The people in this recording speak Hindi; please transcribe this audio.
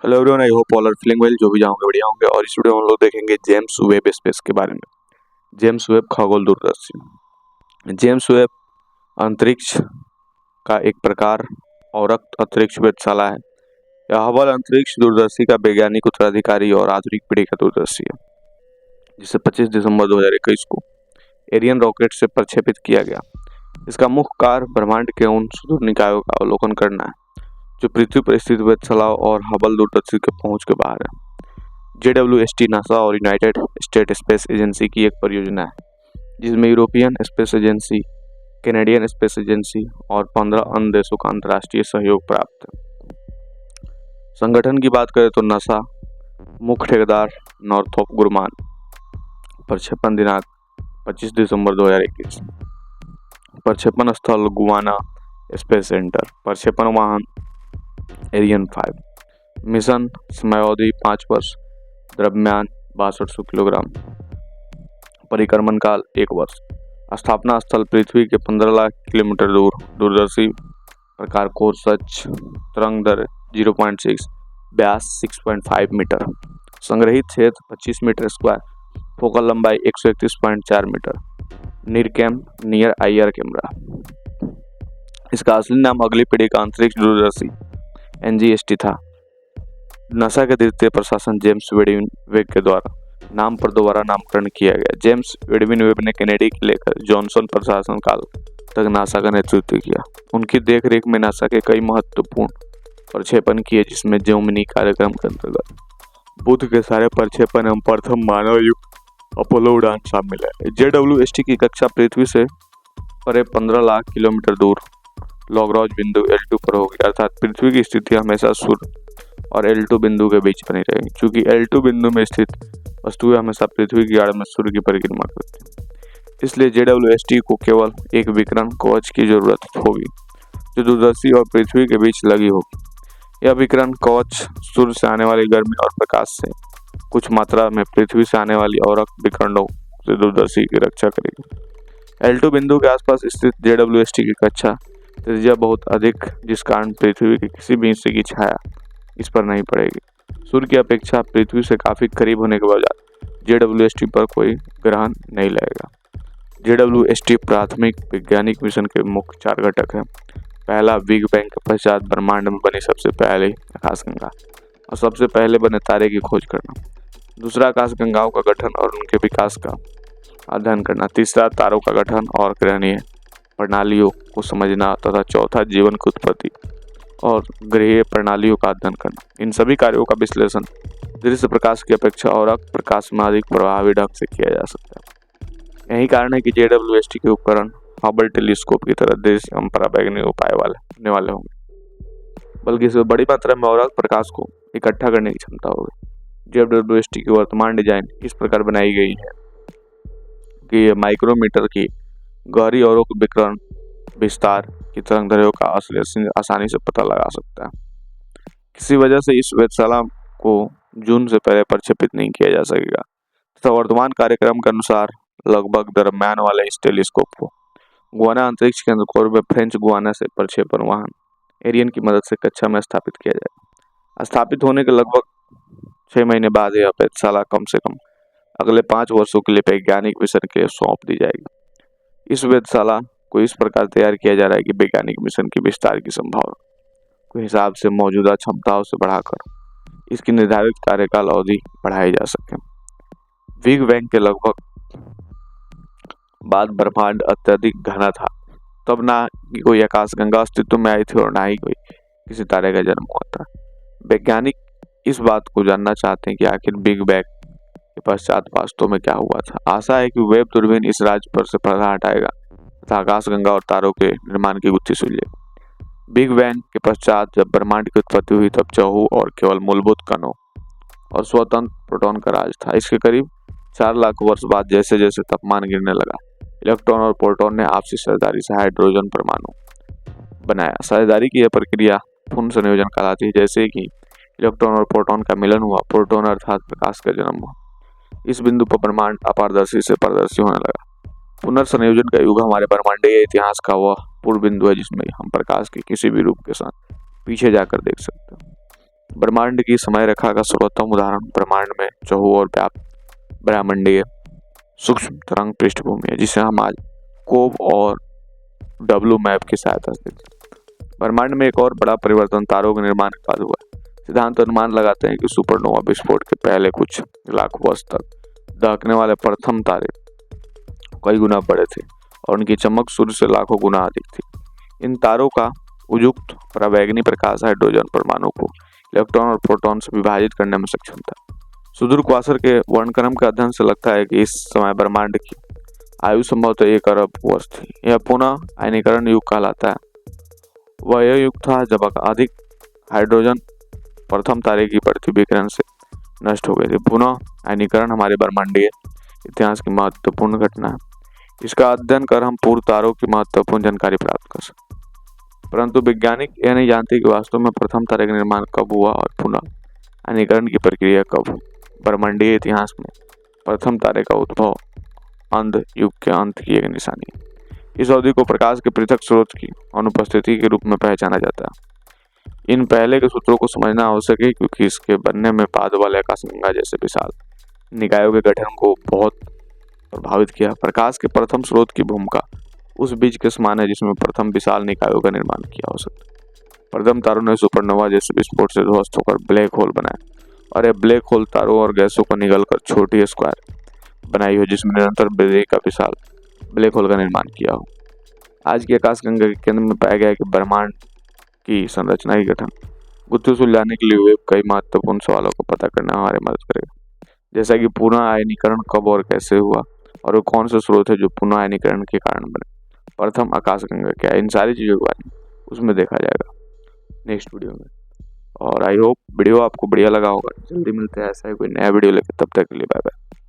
Hello everyone, I hope all are feeling well. जो भी जाओगे बढ़िया होंगे। और इस वीडियो में हम लोग देखेंगे जेम्स वेब स्पेस के बारे में। जेम्स वेब खगोल दूरदर्शी। जेम्स वेब अंतरिक्ष का एक प्रकार और अंतरिक्ष वेधशाला है। यह हबल अंतरिक्ष दूरदर्शी का वैज्ञानिक उत्तराधिकारी और आधुनिक पीढ़ी का दूरदर्शी है, जिसे 25 दिसंबर 2021 को एरियन रॉकेट से प्रक्षेपित किया गया। इसका मुख्य कार्य ब्रह्मांड के उन सुदूर निकायों का अवलोकन करना है जो पृथ्वी पर स्थित वेधशालाओं और हबल दूरदर्शी के पहुंच के बाहर है। JWST नासा और यूनाइटेड स्टेट स्पेस एजेंसी की एक परियोजना है, जिसमें European space agency, Canadian space agency और 15 अन्य देशों का अंतर्राष्ट्रीय सहयोग प्राप्त है। संगठन की बात करें तो नासा मुख्य ठेकेदार नॉर्थरोप ग्रुमान। प्रक्षेपण दिनांक 25 दिसंबर 2021। प्रक्षेपण स्थल गुआना स्पेस सेंटर। प्रक्षेपण वाहन एरियन 5। मिशन समयावधि 5 वर्ष। द्रव्यमान 6200 किलोग्राम। परिक्रमण काल 1 वर्ष। स्थापना स्थल पृथ्वी के 15 लाख किलोमीटर दूर। दूरदर्शी प्रकार कोर सच। तरंग दर 0.6। व्यास 6.5 मीटर। संग्रहित क्षेत्र 25 मीटर स्क्वायर। फोकल लंबाई 131.4 metre. NIRCam near IR camera. इसका असली नाम अगली पीढ़ी का अंतरिक्ष दूरदर्शी NGST था। नासा के द्वितीय प्रशासन जेम्स वेडविन वेब के द्वारा नाम पर दोबारा नामकरण किया गया। जेम्स वेडविन वेब ने कैनेडी के लेकर जॉनसन प्रशासन काल तक नासा का नेतृत्व किया। उनकी देखरेख में नासा के कई महत्वपूर्ण प्रक्षेपण किए, जिसमें जेमिनी कार्यक्रम के अंतर्गत बुध के सारे प्रक्षेपण एवं प्रथम मानव युक्त अपोलो उड़ान शामिल है। JWST की कक्षा पृथ्वी से परे 15 लाख किलोमीटर दूर लॉग्रांज बिंदु L2 पर होगी, अर्थात पृथ्वी की स्थिति हमेशा सूर्य और L2 बिंदु के बीच बनी रहेगी। चूंकि L2 बिंदु में स्थित वस्तुएं हमेशा पृथ्वी की आड़ में सूर्य की परिक्रमा करती हैं, इसलिए JWST को केवल एक विकिरण कवच की जरूरत होगी जो दूरदर्शी और पृथ्वी के बीच लगी होगी। यह विकिरण कवच सूर्य से आने वाली गर्मी और प्रकाश से कुछ मात्रा में पृथ्वी से आने वाली औरक विकिरणों से दूरदर्शी की रक्षा करेगी। L2 बिंदु के आसपास स्थित JWST की कक्षा त्रिज्या बहुत अधिक, जिस कारण पृथ्वी के किसी भी हिस्से की छाया इस पर नहीं पड़ेगी। सूर्य की अपेक्षा पृथ्वी से काफी करीब होने के बावजूद JWST पर कोई ग्रहण नहीं लगेगा। JWST प्राथमिक वैज्ञानिक मिशन के मुख्य 4 घटक हैं। पहला, बिग बैंग के पश्चात ब्रह्मांड में बनी सबसे पहले आकाशगंगा और सबसे पहले बने तारे की खोज करना। दूसरा, आकाशगंगाओं का गठन और उनके विकास का अध्ययन करना। तीसरा, तारों का गठन और ग्रहणीय प्रणालियों को समझना तथा चौथा, जीवन की उत्पत्ति और ग्रहीय प्रणालियों का अध्ययन करना। इन सभी कार्यों का विश्लेषण दृश्य प्रकाश की अपेक्षा और प्रकाश में अधिक प्रभावी ढंग से किया जा सकता है। यही कारण है कि JWST के उपकरण हबल टेलीस्कोप की तरह दृश्य एवं पराबैंगनी उपाय होने वाले होंगे, बल्कि इसमें बड़ी मात्रा में और प्रकाश को इकट्ठा करने की क्षमता होगी। JWST की वर्तमान डिजाइन इस प्रकार बनाई गई है कि यह माइक्रोमीटर की गहरी और विकिरण विस्तार की तरंगदैर्घ्य का आसानी से पता लगा सकता है। किसी वजह से इस वेधशाला को जून से पहले प्रक्षेपित नहीं किया जा सकेगा तथा वर्तमान कार्यक्रम के अनुसार लगभग दरम्यान वाले इस टेलीस्कोप को गुआना अंतरिक्ष केंद्र कोर में फ्रेंच गुआना से प्रक्षेपण वाहन एरियन की मदद से कक्षा में स्थापित किया जाएगा। स्थापित होने के लगभग 6 महीने बाद यह वेधशाला कम से कम अगले 5 वर्षों के लिए वैज्ञानिक मिशन के लिए सौंप दी जाएगी। इस वेधशाला को इस प्रकार तैयार किया जा रहा है कि वैज्ञानिक मिशन के विस्तार की संभावना के हिसाब से मौजूदा क्षमताओं से बढ़ाकर इसकी निर्धारित कार्यकाल अवधि बढ़ाई जा सके। बिग बैंग के लगभग बाद ब्रह्मांड अत्यधिक घना था। तब ना कोई आकाशगंगा अस्तित्व में आई थी और ना ही कोई किसी तारे का जन्म हुआ था। वैज्ञानिक इस बात को जानना चाहते हैं कि आखिर बिग बैंग के पश्चात वास्तव में क्या हुआ था। आशा है कि वेब दूरबीन इस राज पर से पर्दा हटाएगा तथा आकाशगंगा और तारों के निर्माण की गुत्थी सुलझेगी। बिग बैंग के पश्चात जब ब्रह्मांड की उत्पत्ति हुई, तब चहु और केवल मूलभूत कणों और स्वतंत्र प्रोटॉन का राज था। इसके करीब 4 लाख वर्ष बाद जैसे जैसे तापमान गिरने लगा, इलेक्ट्रॉन और प्रोटॉन ने आपसी साझेदारी से हाइड्रोजन परमाणु बनाया। साझेदारी की यह प्रक्रिया पुनः संयोजन कहलाती है। जैसे कि इलेक्ट्रॉन और प्रोटॉन का मिलन हुआ, प्रोटॉन अर्थात प्रकाश का जन्म हुआ। इस बिंदु पर ब्रह्मांड अपारदर्शी से पारदर्शी होने लगा। पुनर्संयोजन का युग हमारे ब्रह्मांडीय इतिहास का वह पूर्व बिंदु है जिसमें हम प्रकाश के किसी भी रूप के साथ पीछे जाकर देख सकते हैं। ब्रह्मांड की समय रेखा का सर्वोत्तम उदाहरण ब्रह्मांड में चहु और व्याप्त ब्रह्मांडीय सूक्ष्म तरंग पृष्ठभूमि है, जिसे हम आज कोव और डब्लू मैप की सहायता से देखते हैं। ब्रह्मांड में एक और बड़ा परिवर्तन तारों के निर्माण के बाद हुआ है। सिद्धांत अनुमान लगाते हैं कि सुपरनोवा विस्फोट के पहले कुछ लाख वर्ष तक दहकने वाले प्रथम तारे कई गुना बड़े थे और उनकी चमक सूर्य से लाखों गुना अधिक थी। इन तारों का उपयुक्त परावैगनी प्रकाश हाइड्रोजन परमाणु को इलेक्ट्रॉन और प्रोटॉन से विभाजित करने में सक्षम था। सुदूर क्वासर के वर्णक्रम के अध्ययन से लगता है कि इस समय ब्रह्मांड की आयु संभवतः 1 अरब वर्ष थी। यह पुनः आयनीकरण युग कहलाता है। वह यह युग था जब अधिक हाइड्रोजन प्रथम तारे की पृथ्वी विकिरण से नष्ट हो गई थी। पुनः आयनीकरण हमारे ब्रह्मांडीय इतिहास की महत्वपूर्ण घटना है। इसका अध्ययन कर हम पूर्व तारों की महत्वपूर्ण जानकारी प्राप्त कर सकते हैं। परंतु वैज्ञानिक यह नहीं जानते कि वास्तव में प्रथम तारे का निर्माण कब हुआ और पुनः आयनीकरण की प्रक्रिया कब हुई। ब्रह्मांडीय इतिहास में प्रथम तारे का उद्भव अंध युग के अंत की एक निशानी है। इस अवधि को प्रकाश के पृथक स्रोत की अनुपस्थिति के रूप में पहचाना जाता है। इन पहले के सूत्रों को समझना आवश्यक है क्योंकि इसके बनने में पाद वाले आकाशगंगा जैसे विशाल निकायों के गठन को बहुत प्रभावित किया। प्रकाश के प्रथम स्रोत की भूमिका उस बीज के समान है जिसमें प्रथम विशाल निकायों का निर्माण किया हो सकता है। प्रथम तारों ने सुपरनोवा जैसे विस्फोट से ध्वस्त होकर ब्लैक होल बनाए और यह ब्लैक होल तारों और गैसों को निगलकर छोटी स्क्वायर बनाई हो जिसमें निरंतर वृद्धि का विशाल ब्लैक होल का निर्माण किया हो। आज की आकाशगंगा के केंद्र में पाया गया है कि ब्रह्मांड की संरचना की गठन गुत्थी सुलझाने के लिए वे कई महत्वपूर्ण सवालों को पता करने में हमारी मदद करेगा, जैसा कि पुनः आयनीकरण कब और कैसे हुआ और वो कौन से स्रोत है जो पुनः आयनीकरण के कारण बने, प्रथम आकाशगंगा क्या है। इन सारी चीज़ों के बारे में उसमें देखा जाएगा नेक्स्ट वीडियो में। और आई होप वीडियो आपको बढ़िया लगा होगा। जल्दी मिलते हैं ऐसा ही कोई नया वीडियो लेकर, तब तक के लिए बाय बाय।